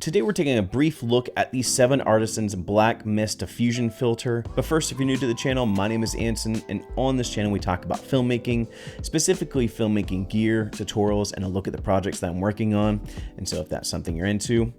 Today we're taking a brief look at the 7artisans Black Mist Diffusion filter. But first, if you're new to the channel, my name is Anson, and on this channel we talk about filmmaking, specifically filmmaking gear, tutorials, and a look at the projects that I'm working on. And so if that's something you're into,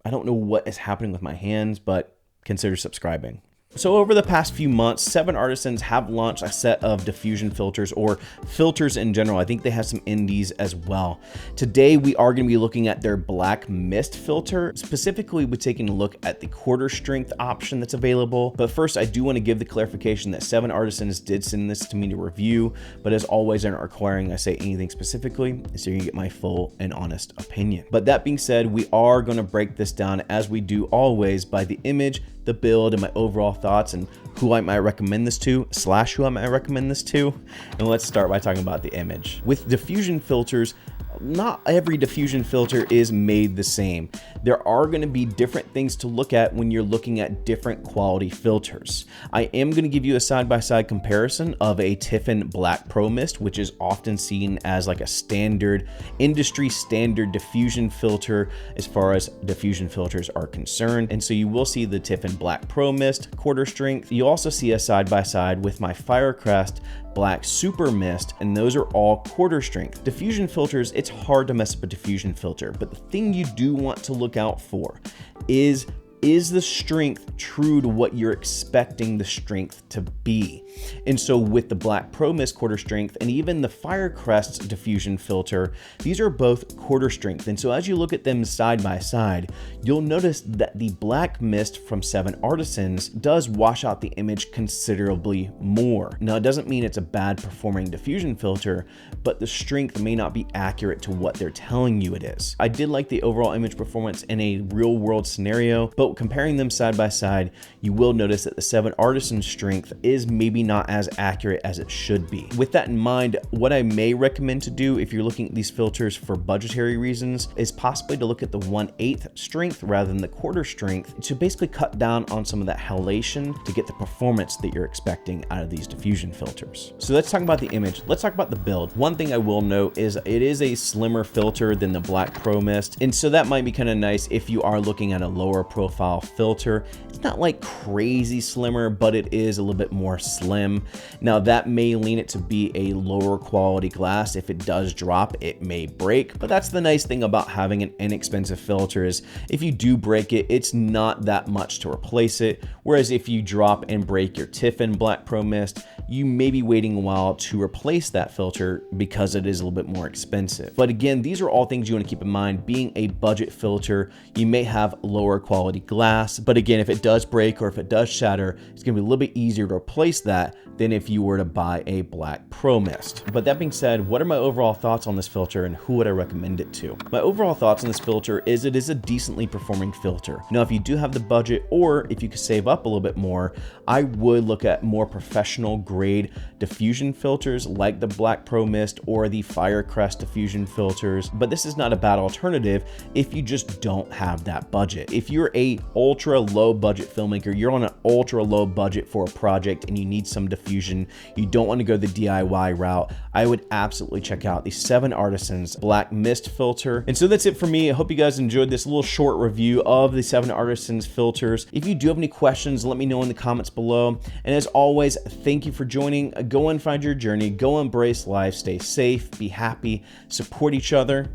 I don't know what is happening with my hands, but consider subscribing. So over the past few months, 7artisans have launched a set of diffusion filters, or filters in general. I think they have some indies as well. Today, we are going to be looking at their Black Mist filter. Specifically, we're taking a look at the quarter strength option that's available. But first, I do want to give the clarification that 7artisans did send this to me to review. But as always, they're not requiring I say anything specifically, so you can get my full and honest opinion. But that being said, we are going to break this down as we do always by the image, the build, and my overall thoughts and who I might recommend this to / who I might recommend this to. And let's start by talking about the image. With diffusion filters, not every diffusion filter is made the same. There are going to be different things to look at when you're looking at different quality filters. I am going to give you a side-by-side comparison of a Tiffen Black Pro Mist, which is often seen as like a standard, industry standard diffusion filter as far as diffusion filters are concerned. And so you will see the Tiffen Black Pro Mist quarter strength. You also see a side-by-side with my Firecrest Black Super Mist, and those are all quarter strength. Diffusion filters, it's hard to mess up a diffusion filter, but the thing you do want to look out for is the strength true to what you're expecting the strength to be? And so with the Black Pro Mist quarter strength and even the Firecrest diffusion filter, these are both quarter strength. And so as you look at them side by side, you'll notice that the Black Mist from 7artisans does wash out the image considerably more. Now, it doesn't mean it's a bad performing diffusion filter, but the strength may not be accurate to what they're telling you it is. I did like the overall image performance in a real world scenario, but comparing them side by side, you will notice that the 7artisans strength is maybe not as accurate as it should be. With that in mind, what I may recommend to do if you're looking at these filters for budgetary reasons is possibly to look at the 1/8 strength rather than the quarter strength to basically cut down on some of that halation to get the performance that you're expecting out of these diffusion filters. So let's talk about the image. Let's talk about the build. One thing I will note is it is a slimmer filter than the Black Pro Mist, and so that might be kind of nice if you are looking at a lower profile filter. It's not like crazy slimmer, but it is a little bit more slim. Now that may lean it to be a lower quality glass. If it does drop, it may break, but that's the nice thing about having an inexpensive filter is if you do break it, it's not that much to replace it. Whereas if you drop and break your Tiffen Black Pro Mist, you may be waiting a while to replace that filter because it is a little bit more expensive. But again, these are all things you want to keep in mind. Being a budget filter, you may have lower quality glass, but again, if it does break or if it does shatter, it's going to be a little bit easier to replace that than if you were to buy a Black Pro Mist. But that being said, what are my overall thoughts on this filter and who would I recommend it to? My overall thoughts on this filter is it is a decently performing filter. Now, if you do have the budget or if you could save up a little bit more, I would look at more professional grade diffusion filters like the Black Pro Mist or the Firecrest diffusion filters. But this is not a bad alternative if you just don't have that budget. If you're a ultra low budget filmmaker, you're on an ultra low budget for a project and you need some diffusion, you don't want to go the DIY route, I would absolutely check out the 7artisans Black Mist filter. And so that's it for me. I hope you guys enjoyed this little short review of the 7artisans filters. If you do have any questions, let me know in the comments below. And as always, thank you for joining. Go and find your journey, go embrace life, stay safe, be happy, support each other,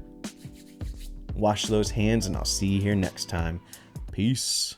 wash those hands, and I'll see you here next time. Peace.